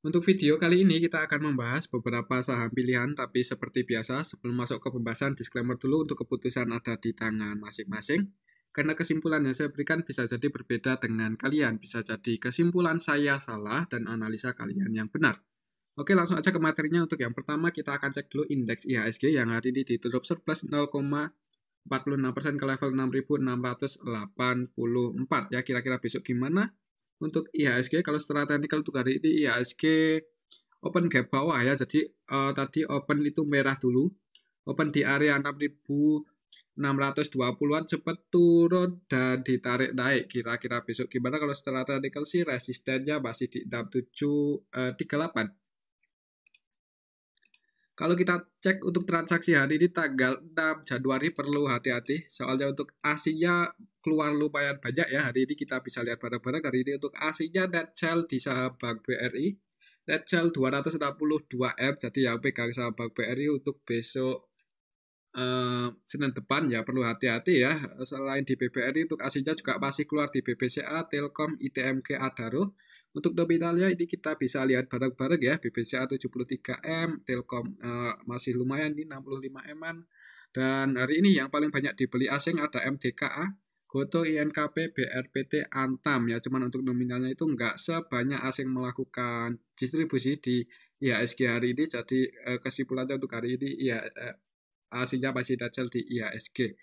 Untuk video kali ini kita akan membahas beberapa saham pilihan, tapi seperti biasa sebelum masuk ke pembahasan disclaimer dulu untuk keputusan ada di tangan masing-masing. Karena kesimpulan yang saya berikan bisa jadi berbeda dengan kalian, bisa jadi kesimpulan saya salah dan analisa kalian yang benar. Oke, langsung aja ke materinya. Untuk yang pertama kita akan cek dulu indeks IHSG yang hari ini ditutup surplus 0,46% ke level 6.684 ya. Kira-kira besok gimana? Untuk IHSG kalau secara teknikal untuk hari ini IHSG open gap bawah ya. Jadi tadi open itu merah dulu. Open di area 6.620-an cepat turun dan ditarik naik. Kira-kira besok gimana? Kalau secara teknikal sih resistennya masih di 6738. Kalau kita cek untuk transaksi hari ini tanggal 6 Januari perlu hati-hati. Soalnya untuk asingnya keluar lumayan banyak ya. Hari ini kita bisa lihat bareng-bareng. Hari ini untuk asingnya net sell di saham Bank BRI. Net sell 262M. Jadi yang pegang saham Bank BRI untuk besok Senin depan ya perlu hati-hati ya. Selain di BBRI untuk asingnya juga masih keluar di BBCA, Telkom, ITMG, Adaro. Untuk nominalnya ini kita bisa lihat bareng-bareng ya. BBCA 73M, Telkom masih lumayan nih 65M-an. Dan hari ini yang paling banyak dibeli asing ada MDKA, Goto, INKP, BRPT, Antam ya. Cuman untuk nominalnya itu nggak sebanyak asing melakukan distribusi di IHSG hari ini. Jadi kesimpulannya untuk hari ini ya asingnya masih dajal di IHSG.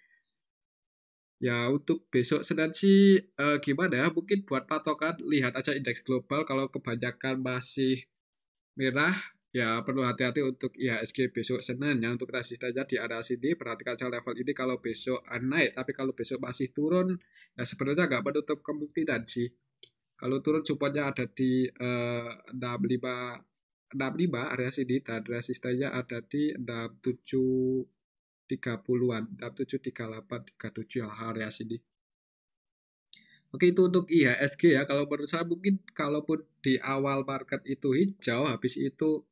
Ya untuk besok Senin sih gimana ya? Mungkin buat patokan lihat aja indeks global kalau kebanyakan masih merah ya perlu hati-hati untuk IHSG besok Senin ya. Untuk resistennya di area sini perhatikan aja level ini kalau besok naik, tapi kalau besok masih turun ya sebenarnya nggak menutup kemungkinan sih. Kalau turun supportnya ada di 65 area sini dan resistennya ada di 6730-an, 6738, 37 area sini. Oke, itu untuk IHSG ya. Kalau menurut saya mungkin kalaupun di awal market itu hijau, habis itu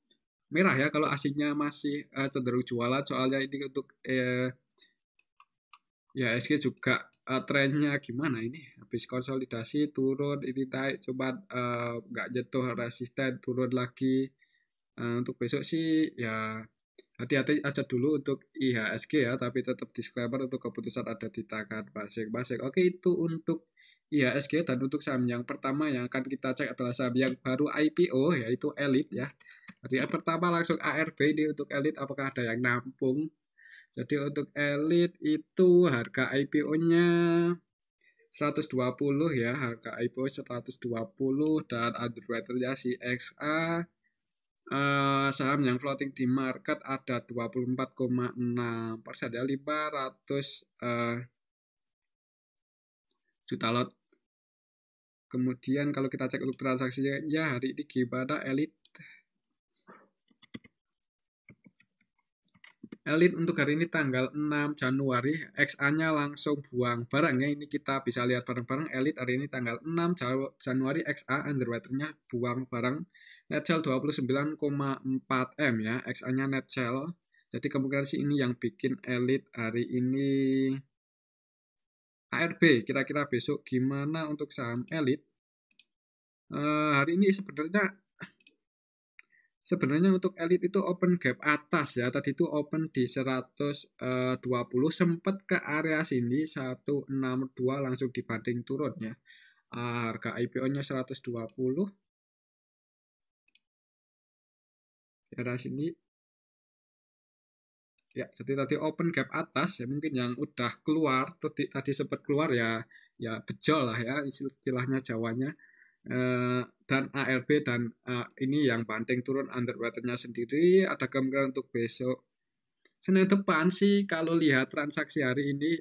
merah ya. Kalau asingnya masih cenderung jualan, soalnya ini untuk IHSG juga trennya gimana ini? Habis konsolidasi turun, ini naik, cuman nggak jatuh resisten, turun lagi. Untuk besok sih ya hati-hati aja dulu untuk IHSG ya, tapi tetap disclaimer untuk keputusan ada di tangan masing-masing. Oke, itu untuk IHSG dan untuk saham yang pertama yang akan kita cek adalah saham yang baru IPO yaitu Elite ya. Jadi yang pertama langsung ARB ini untuk Elite apakah ada yang nampung? Jadi untuk Elite itu harga IPO-nya 120 ya, harga IPO 120 dan underwriter-nya si XA. Saham yang floating di market ada 24,6% ya, 500 juta lot. Kemudian kalau kita cek untuk transaksinya ya hari ini gimana Elite untuk hari ini tanggal 6 Januari XA-nya langsung buang barang ya. Ini kita bisa lihat bareng-bareng Elite hari ini tanggal 6 Januari XA underwriter-nya buang barang net sell 29,4M ya. XA-nya net sell. Jadi kemungkinan sih ini yang bikin Elite hari ini ARB. Kira-kira besok gimana untuk saham Elite? Hari ini sebenarnya untuk Elite itu open gap atas ya. Tadi itu open di 120 sempat ke area sini 162 langsung dibanting turun ya. Harga IPO-nya 120. Di area sini ya, jadi tadi open gap atas ya, mungkin yang udah keluar tadi sempat keluar ya bejol lah ya istilahnya Jawanya. Dan ARB dan ini yang banting turun underwriter-nya sendiri ada kemungkinan untuk besok Senin depan sih kalau lihat transaksi hari ini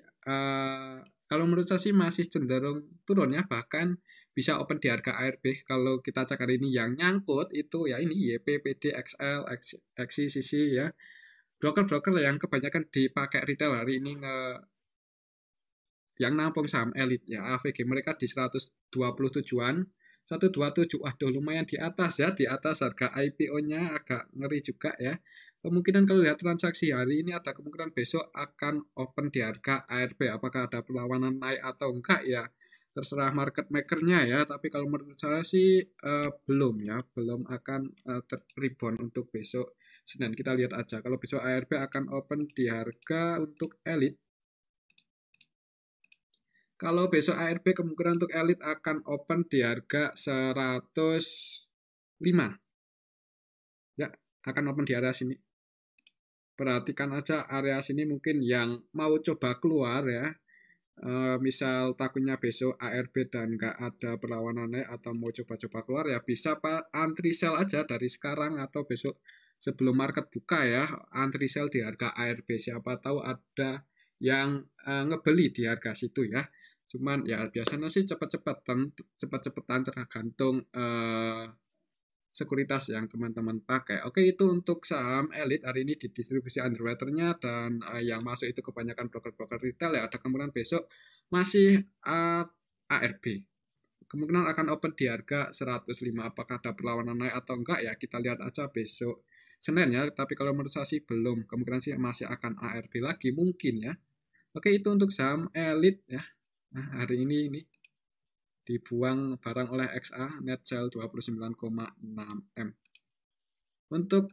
kalau menurut saya sih masih cenderung turun ya, bahkan bisa open di harga ARB. Kalau kita cek hari ini yang nyangkut itu ya ini YP, PD, XL, XI, CC ya. Broker-broker yang kebanyakan dipakai retail hari ini yang nampung saham Elite ya, AVG mereka di 127-an. 127, aduh lumayan di atas ya, di atas harga IPO-nya agak ngeri juga ya. Kemungkinan kalau lihat transaksi hari ini ada kemungkinan besok akan open di harga ARB. Apakah ada perlawanan naik atau enggak ya? terserah market makernya ya, tapi kalau menurut saya sih belum ya, belum akan rebound untuk besok Senin. Kita lihat aja, kalau besok ARB akan open di harga untuk elit. Kalau besok ARB kemungkinan untuk elit akan open di harga 105. Ya, akan open di area sini. Perhatikan aja area sini mungkin yang mau coba keluar ya. Misal takutnya besok ARB dan nggak ada perlawanan naik atau mau coba-coba keluar ya bisa Pak antri sell aja dari sekarang atau besok sebelum market buka ya, antri sell di harga ARB, siapa tahu ada yang ngebeli di harga situ ya. Cuman ya biasanya sih cepet-cepetan tergantung sekuritas yang teman-teman pakai. Oke, itu untuk saham elit hari ini di distribusi underwaternya, dan yang masuk itu kebanyakan broker-broker retail ya. Ada kemungkinan besok masih ARB. Kemungkinan akan open di harga 105. Apakah ada perlawanan naik atau enggak ya, kita lihat aja besok Senin ya. Tapi kalau menurut saya sih belum. Kemungkinan sih masih akan ARB lagi mungkin ya. Oke, itu untuk saham elit ya. Nah, hari ini dibuang barang oleh XA, net sell 29,6 M. Untuk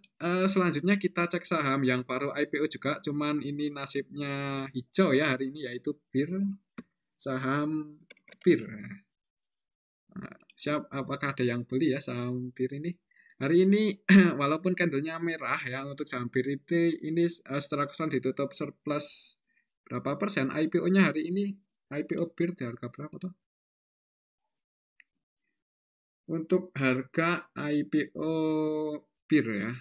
selanjutnya kita cek saham yang baru IPO juga, cuman ini nasibnya hijau ya hari ini, yaitu BIR, saham BIR. Nah, apakah ada yang beli ya saham BIR ini? Hari ini walaupun candlenya merah ya, untuk saham BIR ini secara keseluruhan ditutup surplus berapa persen. IPO-nya hari ini, IPO BIR di harga berapa tuh? Untuk harga IPO BIR ya.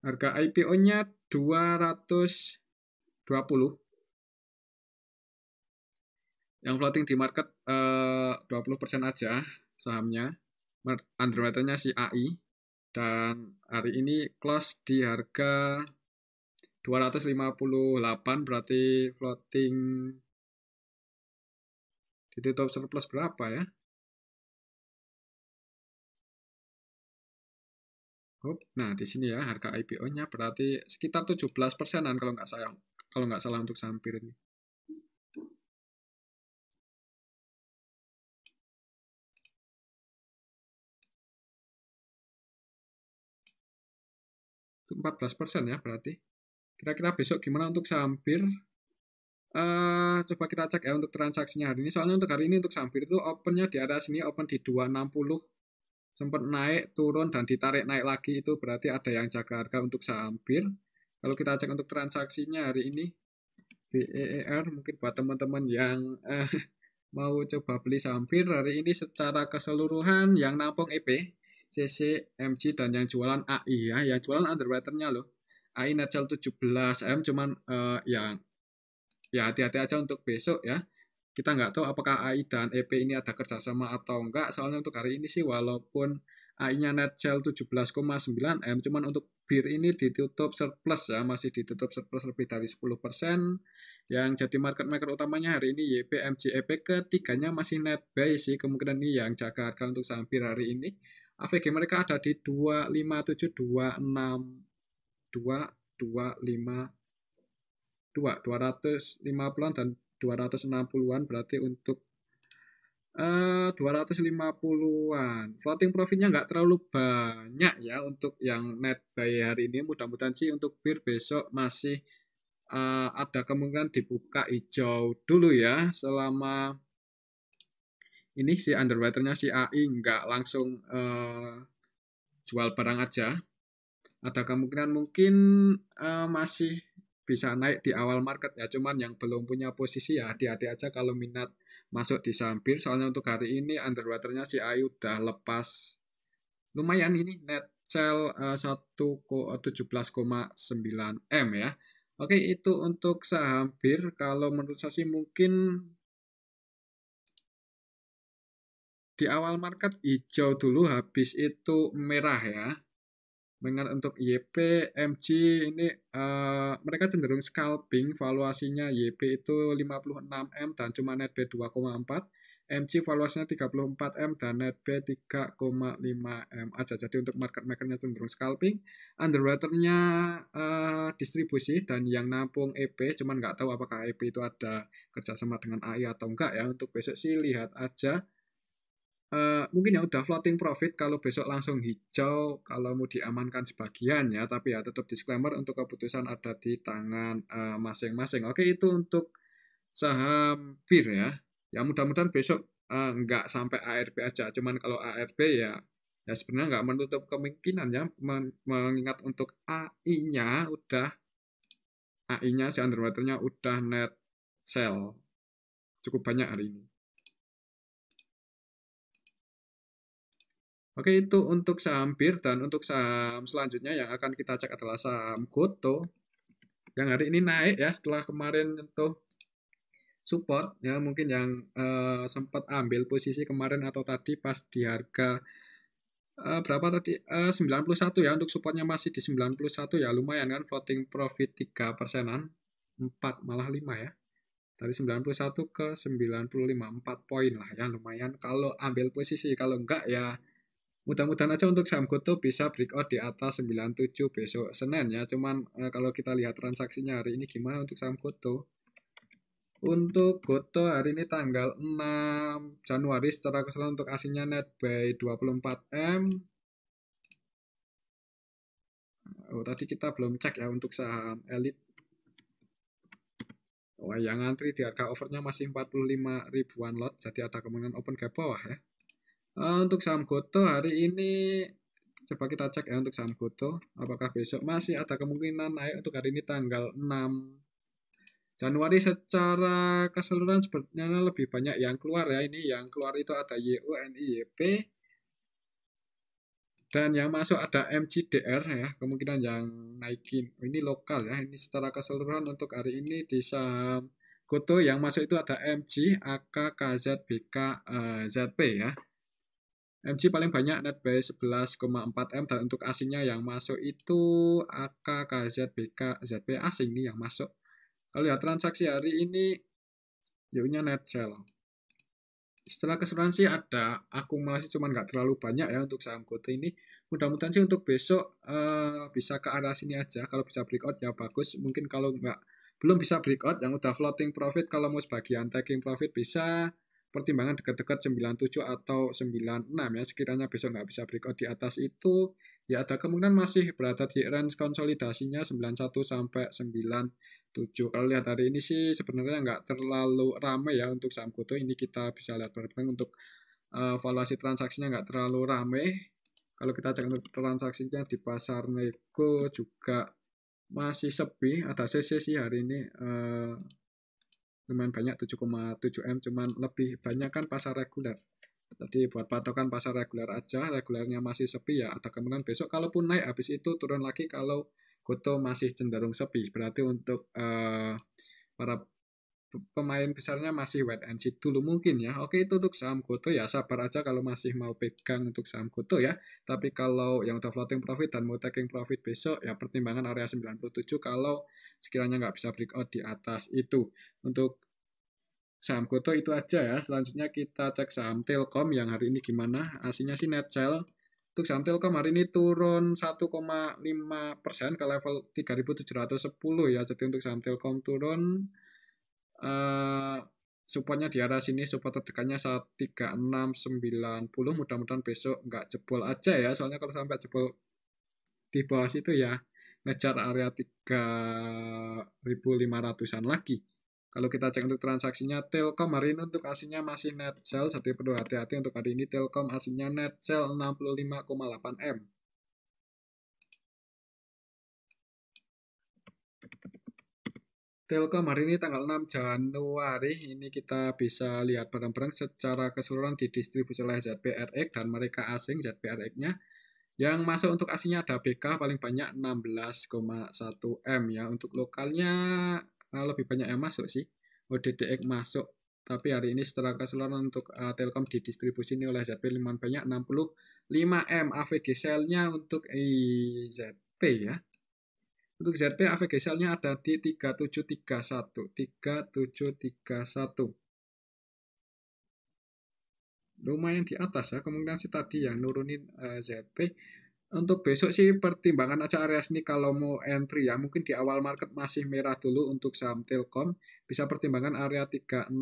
Harga IPO-nya 220. Yang floating di market 20% aja sahamnya. Underwater-nya si AI. Dan hari ini close di harga 258, berarti floating ditutup surplus berapa ya? Nah, di sini ya harga IPO-nya berarti sekitar 17%-an kalau nggak salah untuk saham BIR ini. Itu 14% ya berarti. Kira-kira besok gimana untuk saham BIR? Coba kita cek ya untuk transaksinya hari ini. Soalnya untuk hari ini untuk saham BIR itu opennya di area sini, open di 260. Sempat naik, turun, dan ditarik naik lagi. Itu berarti ada yang jaga harga untuk saham BIR. Kalau kita cek untuk transaksinya hari ini, BEER mungkin buat teman-teman yang mau coba beli saham BIR hari ini secara keseluruhan yang nampung EP, CC, MG, dan yang jualan AI ya. Yang jualan underwater-nya loh. AI net sell 17M, cuman yang ya hati-hati aja untuk besok ya. Kita nggak tahu apakah AI dan EP ini ada kerjasama atau enggak. Soalnya untuk hari ini sih walaupun AI-nya net sell 17,9 M, cuman untuk BIR ini ditutup surplus ya, masih ditutup surplus lebih dari 10%. Yang jadi market maker utamanya hari ini YP, MG, EP, ketiganya masih net buy sih. Kemungkinan ini yang jaga harga untuk saham BIR hari ini. AVG mereka ada di 257, 262, 25, 250-an dan 260-an, berarti untuk 250-an. Floating profitnya nggak terlalu banyak ya untuk yang net buy hari ini. Mudah-mudahan sih untuk BIR besok masih ada kemungkinan dibuka hijau dulu ya, selama ini si underwater-nya si AI nggak langsung jual barang aja. Ada kemungkinan mungkin masih bisa naik di awal market ya, cuman yang belum punya posisi ya hati-hati aja kalau minat masuk di saham BIR. Soalnya untuk hari ini underwater-nya si AI udah lepas lumayan ini, net sell 17,9 M ya. Oke, itu untuk saham BIR. Kalau menurut saya sih mungkin di awal market hijau dulu, habis itu merah ya. Mengingat untuk YP, MG ini mereka cenderung scalping, valuasinya YP itu 56M dan cuma net B 2,4, MG valuasinya 34M dan net B 3,5M aja. Jadi untuk market makernya cenderung scalping, underwriternya distribusi, dan yang nampung EP, cuman nggak tahu apakah EP itu ada kerjasama dengan AI atau enggak ya. Untuk besok sih lihat aja. Mungkin ya udah floating profit kalau besok langsung hijau kalau mau diamankan sebagian ya, tapi ya tetap disclaimer untuk keputusan ada di tangan masing-masing. Oke, itu untuk saham PIR ya. Ya mudah-mudahan besok nggak sampai ARB aja, cuman kalau ARB ya sebenarnya nggak menutup kemungkinan ya, mengingat untuk AI-nya si underwaternya udah net sell cukup banyak hari ini. Oke, itu untuk saham BIR, dan untuk saham selanjutnya yang akan kita cek adalah saham Goto yang hari ini naik ya setelah kemarin nyentuh support ya. Mungkin yang sempat ambil posisi kemarin atau tadi pas di harga berapa tadi 91 ya, untuk supportnya masih di 91 ya, lumayan kan, floating profit 3%-an, 4 malah 5 ya, dari 91 ke 95, 4 poin lah ya, lumayan kalau ambil posisi. Kalau enggak ya mudah-mudahan aja untuk saham Goto bisa breakout di atas 97 besok Senin ya. Cuman kalau kita lihat transaksinya hari ini gimana untuk saham Goto. Untuk Goto hari ini tanggal 6 Januari secara keseluruhan untuk aslinya net buy 24M. Oh, tadi kita belum cek ya untuk saham elit. Oh, yang ngantri di harga overnya masih 45 ribuan lot, jadi ada kemungkinan open gap bawah ya. Untuk saham Goto hari ini coba kita cek ya, untuk saham Goto apakah besok masih ada kemungkinan naik. Untuk hari ini tanggal 6 Januari secara keseluruhan sebenarnya lebih banyak yang keluar ya. Ini yang keluar itu ada YUNI, YP, dan yang masuk ada MGDR ya, kemungkinan yang naikin. Ini lokal ya, ini secara keseluruhan untuk hari ini di saham Goto yang masuk itu ada MG, AK, KZ, BK, ZP ya. MG paling banyak net buy 11,4M, dan untuk asingnya yang masuk itu AK, KZ, BK, ZP asing nih yang masuk. Kalau lihat transaksi hari ini YU-nya net sell. Setelah keseluruhan sih ada akumulasi, cuman nggak terlalu banyak ya untuk saham Goto ini. Mudah-mudahan sih untuk besok bisa ke arah sini aja. Kalau bisa breakout ya bagus. Mungkin kalau belum bisa breakout, yang udah floating profit, kalau mau sebagian taking profit bisa pertimbangan dekat-dekat 97 atau 96 ya. Sekiranya besok nggak bisa breakout di atas itu, ya ada kemungkinan masih berada di range konsolidasinya 91 sampai 97. Kalau lihat hari ini sih sebenarnya nggak terlalu ramai ya untuk saham Goto ini. Kita bisa lihat bareng-bareng untuk valuasi transaksinya nggak terlalu ramai. Kalau kita cek untuk transaksinya di pasar nego juga masih sepi. Ada CC sih hari ini lumayan banyak 7,7M, cuman lebih banyak kan pasar reguler. Jadi buat patokan pasar reguler aja, regulernya masih sepi ya, ada kemungkinan besok kalaupun naik habis itu turun lagi kalau Goto masih cenderung sepi. Berarti untuk para pemain besarnya masih wait and see dulu mungkin ya. Oke, itu untuk saham Goto ya, sabar aja kalau masih mau pegang untuk saham Goto ya. Tapi kalau yang udah floating profit dan mau taking profit besok ya pertimbangan area 97 kalau sekiranya nggak bisa breakout di atas itu. Untuk saham Goto itu aja ya. Selanjutnya kita cek saham Telkom yang hari ini gimana. Aslinya sih net sell. Untuk saham Telkom hari ini turun 1,5% ke level 3.710 ya. Jadi untuk saham Telkom turun, supportnya di arah sini, support terdekatnya 3690. Mudah-mudahan besok nggak jebol aja ya. Soalnya kalau sampai jebol di bawah situ ya ngejar area 3.500-an lagi. Kalau kita cek untuk transaksinya Telkom hari ini untuk aslinya masih net sell, jadi perlu hati-hati untuk hari ini. Telkom aslinya net sell 65,8M. Telkom hari ini tanggal 6 Januari ini kita bisa lihat bareng-bareng secara keseluruhan didistribusi oleh ZBRX dan mereka asing. ZBRX-nya yang masuk untuk aslinya ada BK paling banyak 16,1M ya. Untuk lokalnya lebih banyak yang masuk sih. ODDX masuk Tapi hari ini secara keseluruhan untuk Telkom didistribusi ini oleh ZP lumayan banyak 65M AVG sell-nya untuk ZP ya. Untuk ZP AVG sell-nya ada di 3731. 3731. Lumayan di atas ya, kemungkinan sih tadi yang nurunin ZP. Untuk besok sih pertimbangan aja area sini kalau mau entry ya, mungkin di awal market masih merah dulu untuk saham Telkom, bisa pertimbangan area 3690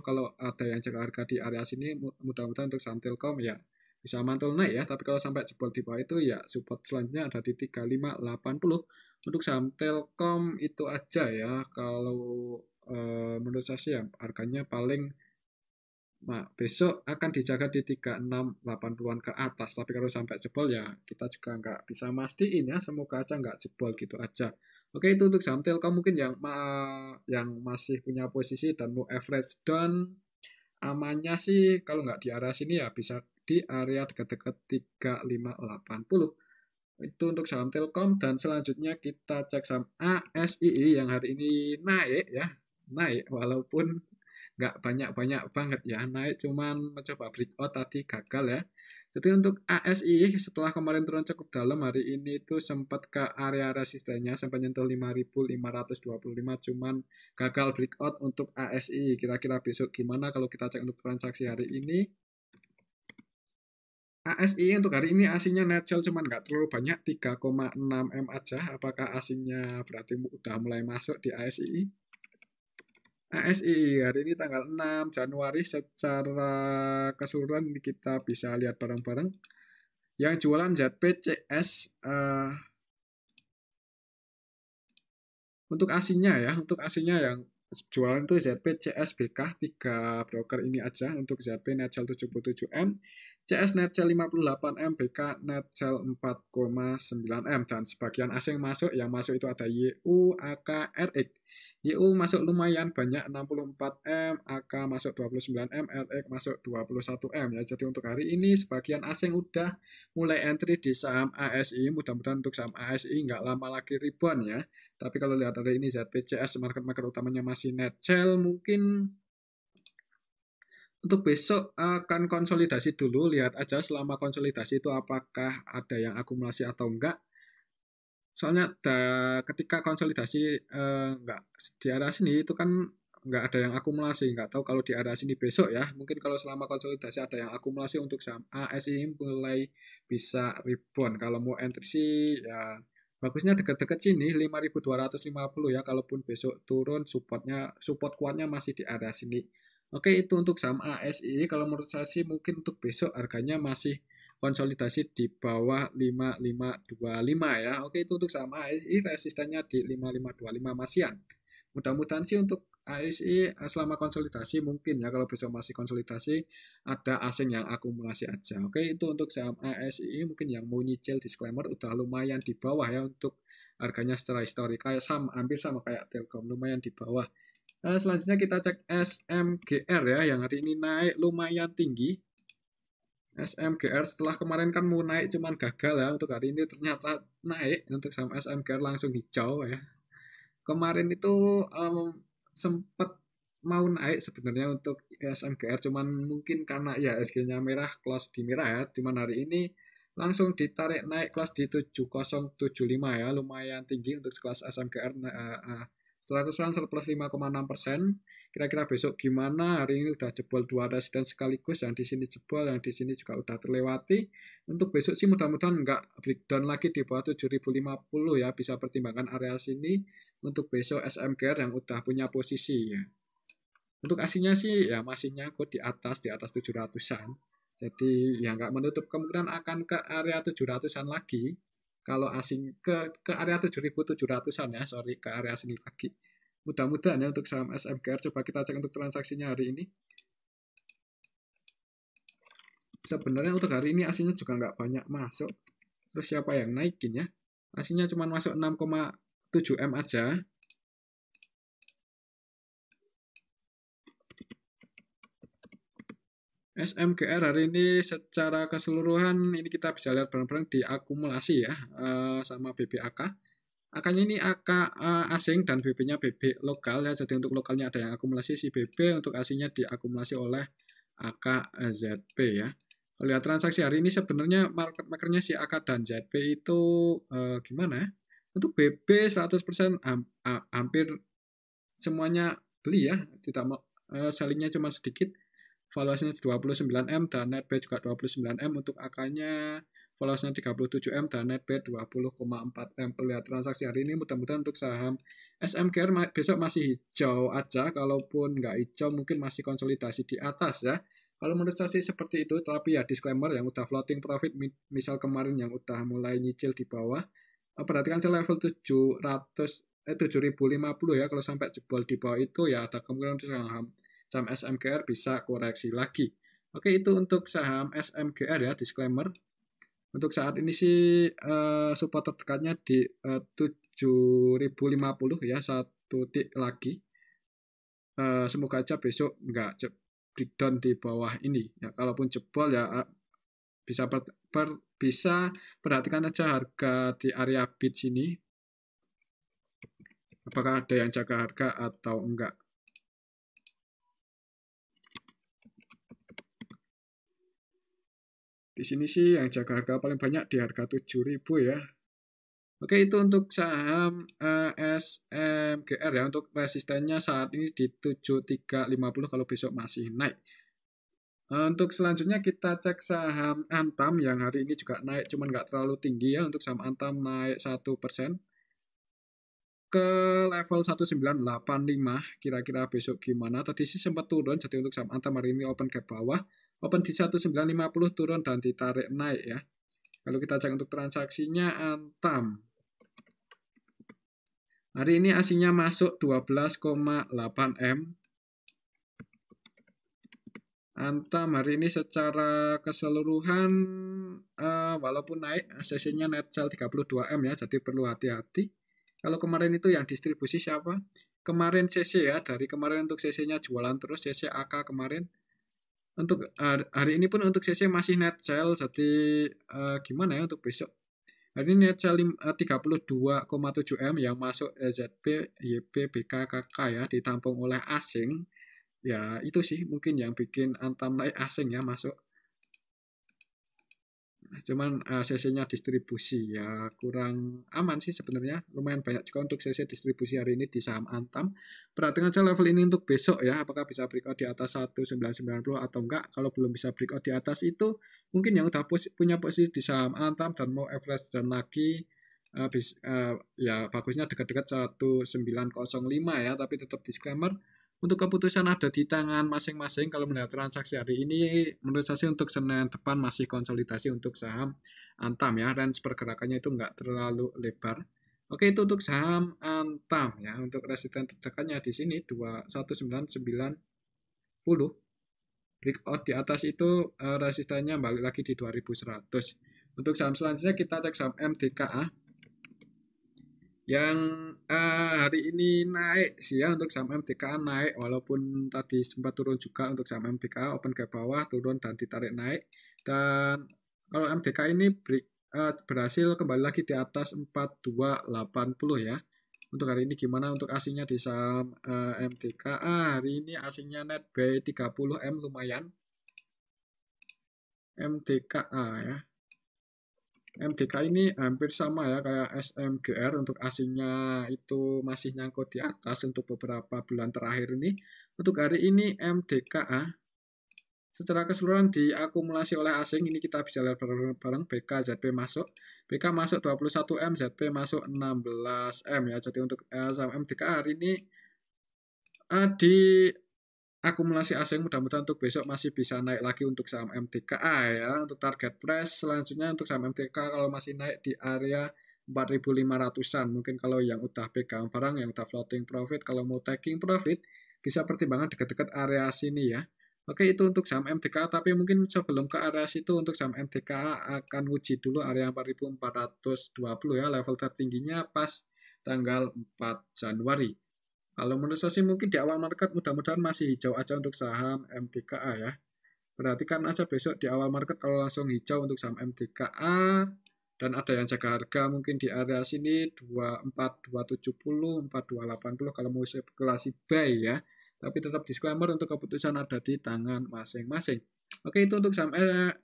kalau ada yang jaga harga di area sini, mudah-mudahan untuk saham Telkom ya bisa mantul naik ya, tapi kalau sampai jebol di bawah itu ya support selanjutnya ada di 3580. Untuk saham Telkom itu aja ya, kalau menurut saya sih ya harganya paling besok akan dijaga di 3680-an ke atas. Tapi kalau sampai jebol ya kita juga nggak bisa mastiin ya. Semoga aja nggak jebol gitu aja. Oke, itu untuk saham Telkom mungkin yang masih punya posisi dan mau average down. Amannya sih kalau nggak di area sini ya bisa di area dekat-dekat 3580. Itu untuk saham Telkom. Dan selanjutnya kita cek saham ASII yang hari ini naik ya. Naik walaupun nggak banyak-banyak banget ya, naik cuman mencoba breakout tadi gagal ya. Jadi untuk ASI setelah kemarin turun cukup dalam, hari ini itu sempat ke area resistennya sampai nyentuh 5.525 cuman gagal breakout untuk ASI. Kira-kira besok gimana kalau kita cek untuk transaksi hari ini? ASI untuk hari ini asingnya net sell cuman nggak terlalu banyak, 3,6 M aja. Apakah asingnya berarti udah mulai masuk di ASI? ASI hari ini tanggal 6 Januari secara keseluruhan kita bisa lihat bareng-bareng. Yang jualan ZPCS untuk asingnya ya, untuk asingnya yang jualan itu ZPCS BK 3 broker ini aja. Untuk ZP net sell 77M, CS net sell 58M, BK net sell 4,9M, dan sebagian asing masuk. Yang masuk itu ada YU, AK, RX. YU masuk lumayan banyak 64M, AK masuk 29M, RX masuk 21M ya. Jadi untuk hari ini sebagian asing udah mulai entry di saham ASI. Mudah-mudahan untuk saham ASI nggak lama lagi rebound ya. Tapi kalau lihat hari ini ZPCS market-market utamanya masih net sell, mungkin untuk besok akan konsolidasi dulu, lihat aja selama konsolidasi itu apakah ada yang akumulasi atau enggak. Soalnya ketika konsolidasi enggak di area sini itu kan enggak ada yang akumulasi, enggak tahu kalau di area sini besok ya. Mungkin kalau selama konsolidasi ada yang akumulasi untuk saham ASI mulai bisa rebound. Kalau mau entry sih ya bagusnya dekat-dekat sini 5.250 ya. Kalaupun besok turun support kuatnya masih di area sini. Oke, itu untuk saham ASI. Kalau menurut saya sih mungkin untuk besok harganya masih konsolidasi di bawah 5525 ya. Oke, itu untuk saham ASI resistennya di 5525 masian. Mudah-mudahan sih untuk ASI selama konsolidasi mungkin ya, kalau besok masih konsolidasi ada asing yang akumulasi aja. Oke, itu untuk saham ASI mungkin yang mau nyicil disclaimer udah lumayan di bawah ya untuk harganya secara historik, kayak hampir sama kayak Telkom, lumayan di bawah. Selanjutnya kita cek SMGR ya, yang hari ini naik lumayan tinggi. SMGR setelah kemarin kan mau naik cuman gagal ya, untuk hari ini ternyata naik. Untuk saham SMGR langsung hijau ya. Kemarin itu sempat mau naik sebenarnya untuk SMGR, cuman mungkin karena ya SG-nya merah, close di merah ya, cuman hari ini langsung ditarik naik kelas di 7075 ya, lumayan tinggi untuk kelas SMGR. Setelah keseluruhan surplus 5,6%. Kira-kira besok gimana? Hari ini udah jebol 2 resisten sekaligus, yang di sini jebol, yang di sini juga udah terlewati. Untuk besok sih mudah-mudahan nggak breakdown lagi di bawah 7050 ya, bisa pertimbangan area sini. Untuk besok SMGR yang udah punya posisi ya. Untuk aslinya sih ya masih nyangkut di atas 700-an. Jadi ya nggak menutup kemungkinan akan ke area 700-an lagi. Kalau asing ke area 7.700-an ya, sorry, ke area sini lagi. Mudah-mudahan ya untuk saham SMGR. Coba kita cek untuk transaksinya hari ini. Sebenarnya untuk hari ini aslinya juga nggak banyak masuk. Terus siapa yang naikin ya? Aslinya cuma masuk 6,7 M aja. SMGR hari ini secara keseluruhan ini kita bisa lihat bareng-bareng di akumulasi ya, sama BBAK. AK-nya ini AK asing dan BB-nya BB lokal ya. Jadi untuk lokalnya ada yang akumulasi si BB, untuk asingnya diakumulasi oleh AK ZP ya. Kalau lihat transaksi hari ini sebenarnya market makernya si AK dan ZP itu gimana ya? Untuk BB 100% hampir semuanya beli ya, tidak mau sellingnya cuma sedikit. Valuasinya 29M dan net B juga 29M. Untuk AK-nya valuasinya 37M dan net B 20,4M. Lihat transaksi hari ini mudah-mudahan untuk saham SMKR besok masih hijau aja, kalaupun nggak hijau mungkin masih konsolidasi di atas ya. Kalau menurut saya sih seperti itu, tapi ya disclaimer yang udah floating profit, misal kemarin yang udah mulai nyicil di bawah, perhatikan saya level 7.050 ya, kalau sampai jebol di bawah itu ya ada kemungkinan saham SMKR bisa koreksi lagi. Oke, itu untuk saham SMKR ya, disclaimer. Untuk saat ini sih support terdekatnya di 7.050 ya, satu tick lagi. Semoga aja besok nggak breakdown di bawah ini ya. Kalaupun jebol ya bisa bisa perhatikan aja harga di area bid sini. Apakah ada yang jaga harga atau enggak. Di sini sih yang jaga harga paling banyak di harga 7.000 ya. Oke, itu untuk saham SMGR ya. Untuk resistennya saat ini di 7350 kalau besok masih naik. Untuk selanjutnya kita cek saham Antam yang hari ini juga naik, cuman nggak terlalu tinggi ya. Untuk saham Antam naik 1% ke level 1985. Kira-kira besok gimana? Tadi sih sempat turun, jadi untuk saham Antam hari ini open ke bawah. Open di 1950 turun dan ditarik naik ya. Kalau kita cek untuk transaksinya Antam. Hari ini asingnya masuk 12,8M. Antam hari ini secara keseluruhan walaupun naik, CC-nya net sell 32M ya, jadi perlu hati-hati. Kalau kemarin itu yang distribusi siapa? Kemarin CC ya, dari kemarin untuk CC-nya jualan terus, CC AK kemarin. Untuk hari ini pun untuk CC masih net sell, jadi gimana ya untuk besok? Hari ini net sell 32,7M yang masuk ZP, YP, BK, KK ya, ditampung oleh asing. Ya itu sih mungkin yang bikin Antam naik, asing ya masuk. Cuman CC-nya distribusi ya kurang aman sih sebenarnya. Lumayan banyak juga untuk CC distribusi hari ini di saham Antam. Perhatikan aja level ini untuk besok ya, apakah bisa breakout di atas 1990 atau enggak. Kalau belum bisa breakout di atas itu, mungkin yang udah punya posisi di saham Antam dan mau average dan lagi ya bagusnya dekat-dekat 1905 ya, tapi tetap disclaimer. Untuk keputusan ada di tangan masing-masing. Kalau melihat transaksi hari ini, menurut saya untuk Senin depan masih konsolidasi untuk saham Antam ya. Range pergerakannya itu nggak terlalu lebar. Oke, itu untuk saham Antam ya. Untuk resisten terdekatnya di sini 21990. Breakout di atas itu resistennya balik lagi di 2100. Untuk saham selanjutnya kita cek saham MDKA. Yang hari ini naik sih ya, untuk saham MDKA naik walaupun tadi sempat turun juga. Untuk saham MDKA open ke bawah, turun dan ditarik naik. Dan kalau MDKA ini berhasil kembali lagi di atas 4280 ya. Untuk hari ini gimana untuk asingnya di saham MDKA? Hari ini asingnya net buy 30M, lumayan. MDKA ya. MDK ini hampir sama ya kayak SMGR. Untuk asingnya itu masih nyangkut di atas untuk beberapa bulan terakhir ini. Untuk hari ini MDKA secara keseluruhan diakumulasi oleh asing. Ini kita bisa lihat bareng-bareng. BK ZP masuk, BK masuk 21M, ZP masuk 16M ya. Jadi untuk saham MDKA hari ini di akumulasi asing, mudah-mudahan untuk besok masih bisa naik lagi untuk saham MDKA ya. Untuk target price selanjutnya untuk saham MDKA kalau masih naik di area 4.500-an. Mungkin kalau yang udah pegang barang, yang udah floating profit, kalau mau taking profit bisa pertimbangan dekat-dekat area sini ya. Oke, itu untuk saham MDKA, tapi mungkin sebelum ke area situ untuk saham MDKA akan uji dulu area 4.420 ya. Level tertingginya pas tanggal 4 Januari. Kalau menurut saya sih mungkin di awal market mudah-mudahan masih hijau aja untuk saham MDKA ya. Perhatikan aja besok di awal market kalau langsung hijau untuk saham MDKA, Dan ada yang jaga harga mungkin di area sini 24.270, 4280 kalau mau spekulasi buy ya. Tapi tetap disclaimer untuk keputusan ada di tangan masing-masing. Oke, itu untuk saham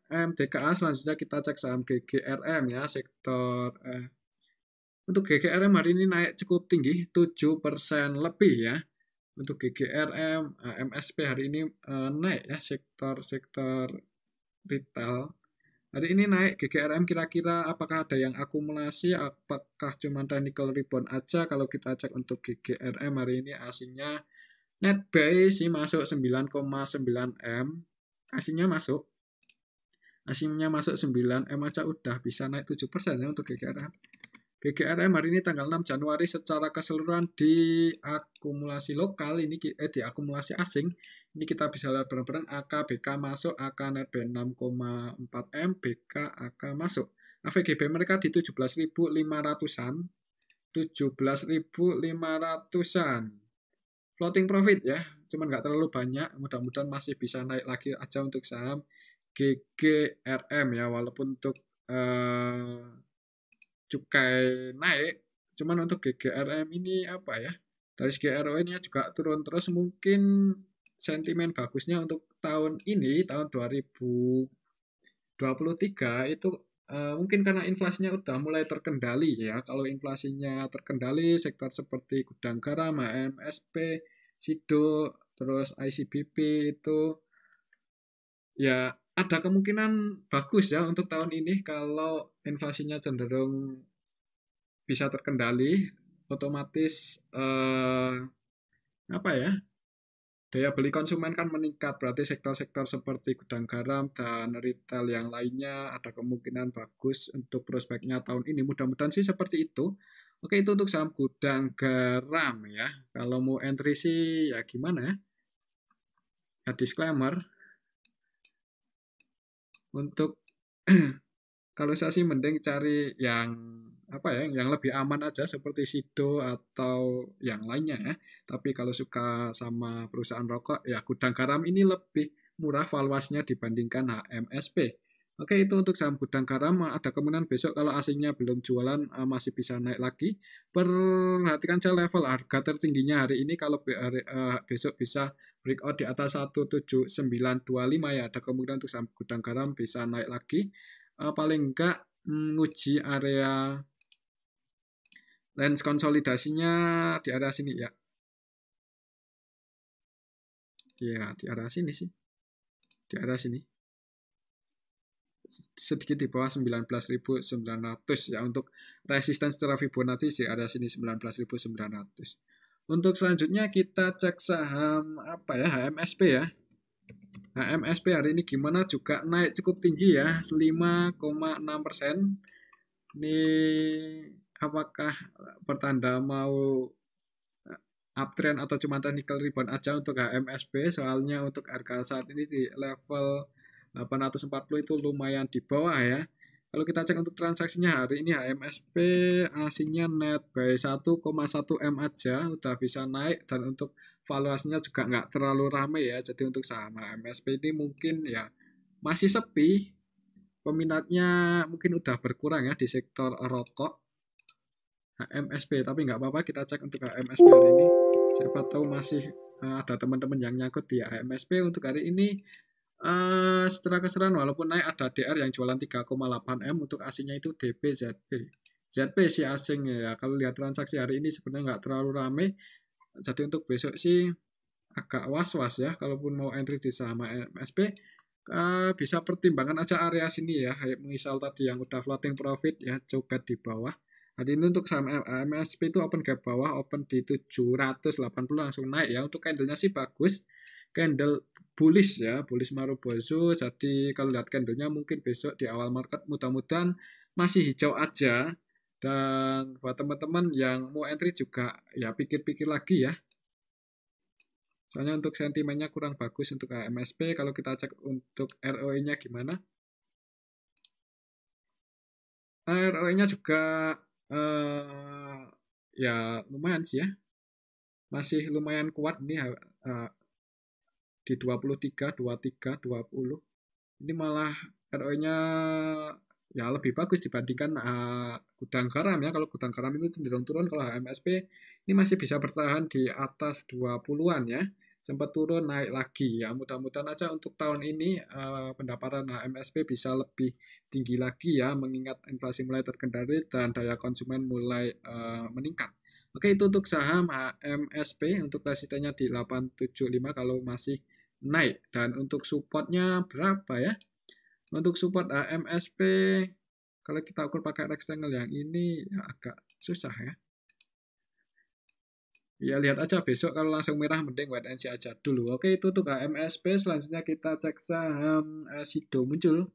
MDKA. Selanjutnya kita cek saham GGRM ya, sektor untuk GGRM hari ini naik cukup tinggi, 7% lebih ya. Untuk GGRM, MSP hari ini naik ya, sektor retail. Hari ini naik GGRM kira-kira apakah ada yang akumulasi, apakah cuma technical rebound aja. Kalau kita cek untuk GGRM hari ini asingnya net buy sih masuk 9,9 M. Asingnya masuk 9 M aja udah bisa naik 7% ya untuk GGRM. GGRM hari ini tanggal 6 Januari secara keseluruhan di akumulasi lokal ini di akumulasi asing ini kita bisa lihat bareng-bareng AK BK masuk, AK net B 6,4 M, BK AK masuk. AVGB mereka di 17.500-an. 17.500-an. Floating profit ya, cuman nggak terlalu banyak. Mudah-mudahan masih bisa naik lagi aja untuk saham GGRM ya, walaupun untuk cukai naik, cuman untuk GGRM ini apa ya, dari segi ROE-nya juga turun terus. Mungkin sentimen bagusnya untuk tahun ini, tahun 2023 itu mungkin karena inflasinya udah mulai terkendali ya. Kalau inflasinya terkendali, sektor seperti gudang garam, MSP, Sido, terus ICBP itu ya ada kemungkinan bagus ya untuk tahun ini kalau inflasinya cenderung bisa terkendali, otomatis apa ya, daya beli konsumen kan meningkat, berarti sektor-sektor seperti gudang garam dan retail yang lainnya ada kemungkinan bagus untuk prospeknya tahun ini. Mudah-mudahan sih seperti itu. Oke, itu untuk saham gudang garam ya. Kalau mau entry sih ya gimana ya? Ya disclaimer. Untuk kalau saya sih mending cari yang apa ya, yang lebih aman aja seperti Sido atau yang lainnya ya. Tapi kalau suka sama perusahaan rokok ya gudang garam ini lebih murah valuasinya dibandingkan HMSP. Oke, itu untuk saham gudang garam. Ada kemungkinan besok kalau asingnya belum jualan masih bisa naik lagi. Perhatikan saja level harga tertingginya hari ini, kalau besok bisa breakout di atas 17925 ya, ada kemungkinan untuk saham gudang garam bisa naik lagi. Paling enggak menguji area range konsolidasinya di area sini ya. Ya, di area sini sih. Di area sini. Sedikit di bawah 19.900 ya, untuk resisten secara Fibonacci di area sini 19.900. Untuk selanjutnya kita cek saham apa ya, HMSP ya. HMSP hari ini gimana, juga naik cukup tinggi ya, 5,6%. Ini apakah pertanda mau uptrend atau cuma technical rebound aja untuk HMSP? Soalnya untuk harga saat ini di level 840 itu lumayan di bawah ya. Kalau kita cek untuk transaksinya hari ini, HMSP asingnya net by 1,1 M aja udah bisa naik, dan untuk valuasinya juga nggak terlalu ramai ya. Jadi untuk saham HMSP ini mungkin ya masih sepi, peminatnya mungkin udah berkurang ya di sektor rokok HMSP. Tapi nggak apa-apa, kita cek untuk HMSP hari ini, siapa tahu masih ada teman-teman yang nyangkut di HMSP. Untuk hari ini secara keseluruhan walaupun naik, ada DR yang jualan 3,8 M, untuk asingnya itu DP ZP si asing ya. Kalau lihat transaksi hari ini sebenarnya nggak terlalu rame, jadi untuk besok sih agak was-was ya. Kalaupun mau entry di saham MSP, bisa pertimbangan aja area sini ya, kayak misal tadi yang udah floating profit ya, coba di bawah. Hari ini untuk saham MSP itu open gap bawah, open di 780 langsung naik ya. Untuk candlenya sih bagus, candle bullish ya, bullish Marubozu. Jadi kalau lihat candlenya mungkin besok di awal market mudah-mudahan masih hijau aja. Dan buat teman-teman yang mau entry juga ya pikir-pikir lagi ya. Soalnya untuk sentimennya kurang bagus untuk HMSP. Kalau kita cek untuk ROE-nya gimana? ROE-nya juga ya lumayan sih ya. Masih lumayan kuat nih di 23, 23, 20. Ini malah ROE-nya ya lebih bagus dibandingkan gudang garam ya. Kalau gudang garam itu cenderung turun, kalau HMSP ini masih bisa bertahan di atas 20-an ya. Sempat turun naik lagi ya. Mudah-mudahan aja untuk tahun ini pendapatan HMSP bisa lebih tinggi lagi ya, mengingat inflasi mulai terkendali dan daya konsumen mulai meningkat. Oke, itu untuk saham HMSP, untuk resistennya di 875 kalau masih naik, dan untuk supportnya berapa ya? Untuk support AMSP, kalau kita ukur pakai rectangle yang ini ya agak susah ya. Ya lihat aja besok, kalau langsung merah mending wait and see aja dulu. Oke, itu untuk AMSP. Selanjutnya kita cek saham Sido Muncul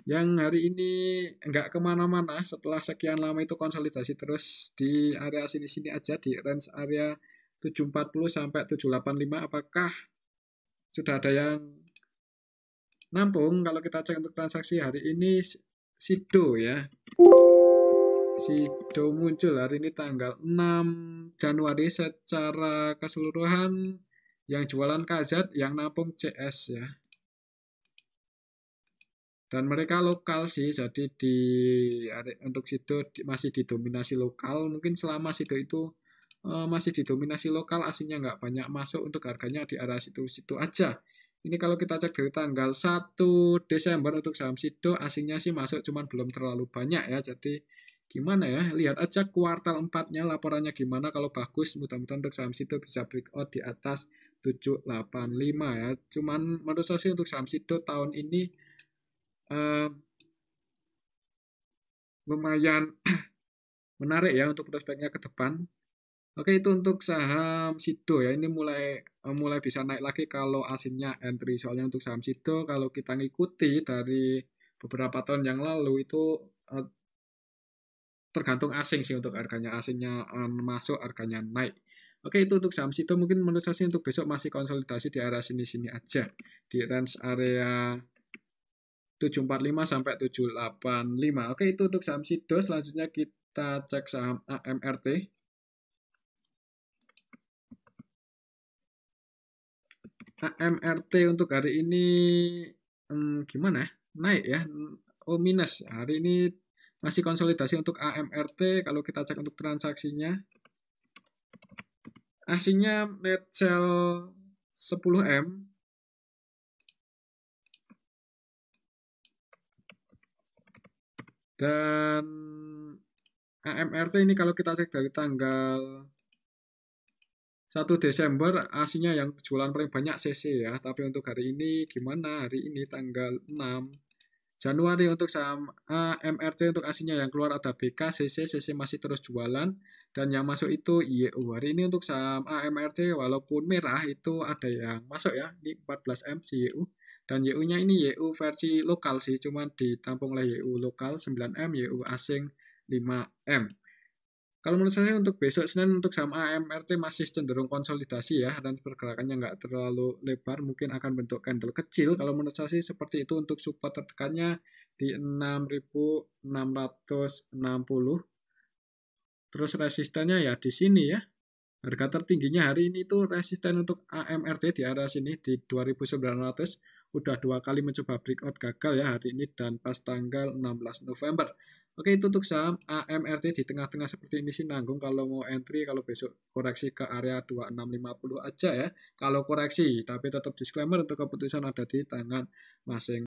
yang hari ini nggak kemana-mana setelah sekian lama itu konsolidasi terus di area sini-sini aja, di range area 740 sampai 785. Apakah sudah ada yang nampung? Kalau kita cek untuk transaksi hari ini, Sido ya. Sido Muncul hari ini tanggal 6 Januari, secara keseluruhan yang jualan KZ, yang nampung CS ya. Dan mereka lokal sih, jadi untuk Sido masih didominasi lokal. Mungkin selama Sido itu masih didominasi lokal, asingnya nggak banyak masuk, untuk harganya di arah situ-situ aja. Ini kalau kita cek dari tanggal 1 Desember untuk saham Sido, asingnya sih masuk, cuman belum terlalu banyak ya. Jadi gimana ya, lihat aja kuartal 4-nya laporannya gimana. Kalau bagus, mudah-mudahan untuk saham Sido bisa breakout di atas 785 ya. Cuman menurut saya sih untuk saham Sido tahun ini lumayan menarik ya untuk prospeknya ke depan. Oke, itu untuk saham Sido ya. Ini mulai bisa naik lagi kalau asingnya entry. Soalnya untuk saham Sido, kalau kita ngikuti dari beberapa tahun yang lalu itu tergantung asing sih untuk harganya. Asingnya masuk, harganya naik. Oke, itu untuk saham Sido. Mungkin menurut saya sih untuk besok masih konsolidasi di area sini-sini aja, di range area 745 sampai 785. Oke, itu untuk saham Sido. Selanjutnya kita cek saham AMRT. AMRT untuk hari ini gimana ya? Naik ya. Oh, minus. Hari ini masih konsolidasi untuk AMRT. Kalau kita cek untuk transaksinya, aslinya net sell 10M. Dan AMRT ini kalau kita cek dari tanggal 1 Desember, aslinya yang jualan paling banyak CC ya. Tapi untuk hari ini gimana? Hari ini tanggal 6 Januari untuk saham AMRT, untuk aslinya yang keluar ada BK, CC masih terus jualan, dan yang masuk itu YU. Hari ini untuk saham AMRT walaupun merah itu ada yang masuk ya, ini 14M si YU, dan YU-nya ini YU versi lokal sih, cuman ditampung oleh YU lokal 9M, YU asing 5M. Kalau menurut saya untuk besok Senin untuk saham AMRT masih cenderung konsolidasi ya, dan pergerakannya nggak terlalu lebar, mungkin akan bentuk candle kecil. Kalau menurut saya sih seperti itu. Untuk support tertekannya di 6.660. Terus resistennya ya di sini ya. Harga tertingginya hari ini itu resisten untuk AMRT di area sini di 2.900. Udah 2 kali mencoba breakout, gagal ya hari ini dan pas tanggal 16 November. Oke, itu untuk saham AMRT di tengah-tengah seperti ini sih nanggung kalau mau entry, kalau besok koreksi ke area 2650 aja ya. Kalau koreksi, tapi tetap disclaimer untuk keputusan ada di tangan masing